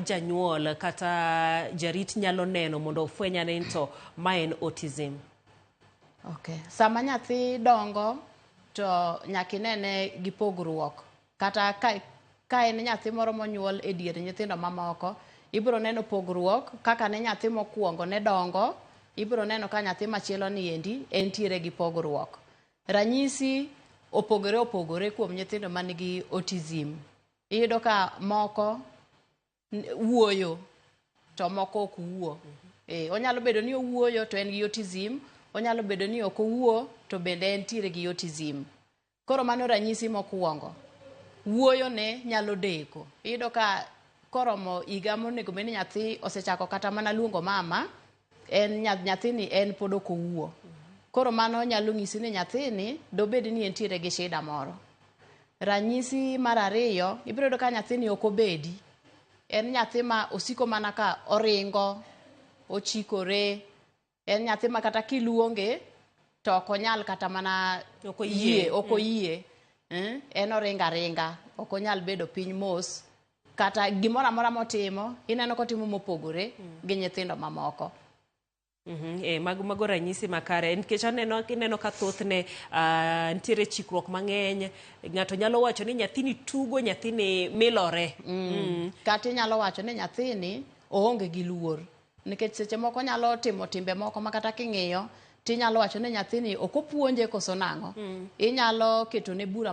janyuol kata jarit nyalo neno mondo ofweny ane to ma en autism? Okay. Sama nyathi dongo to nyaka inene gi pogruok. Kata ka en nyathi moro monyuol e dier nyithindo mamoko, ibiro neno pogruok kaka ne nyathi mokwongo ne dongo, ibiro neno ka nyathi machielo ni endi entiere gi pogruok. Ranyisi opogore kuom nyithindo manigi autism. Iyudo ka moko wuoyo to moko ok wuo. Onyalo bedo ni owuoyo to en gi autism, onyalo bedo ni ok owuo to bende entiere gi autism. Koro mano ranyisi mokwongo. Wuoyo ne nyalo deko. Iyudo ka koromo higa monego bed ni nyathi osechako kata mana luongo mama, nyathini en pod ok owuo. Koro mano nyalo nyisi ni nyathini dobed ni entiere gi shida moro. Ranyisi mar ariyo, ibiro yudo ka nyathini ok obedi. En nyathi ma osiko mana ka oringo, ochikore, en nyathi ma kata kiluonge to ok onyal kata mana ok oyie. En oringa ringa, ok onyal bedo piny mos, kata gimoro amora motimo, ineno kotimo mopogore gi nyithindo mamoko. Mago ranyisi makare, nikech ineno ka thothne nitiere chikruok mang'eny. Ng'ato nyalo wacho ni nyathini tugo, nyathini milore. Kata inyalo wacho ni nyathini oonge gi luor, nikech seche moko nyalo timo timbe moko makata king'iyo tinyalo wacho ni nyathini ok opuonje koso nang'o. Inyalo keto ne bura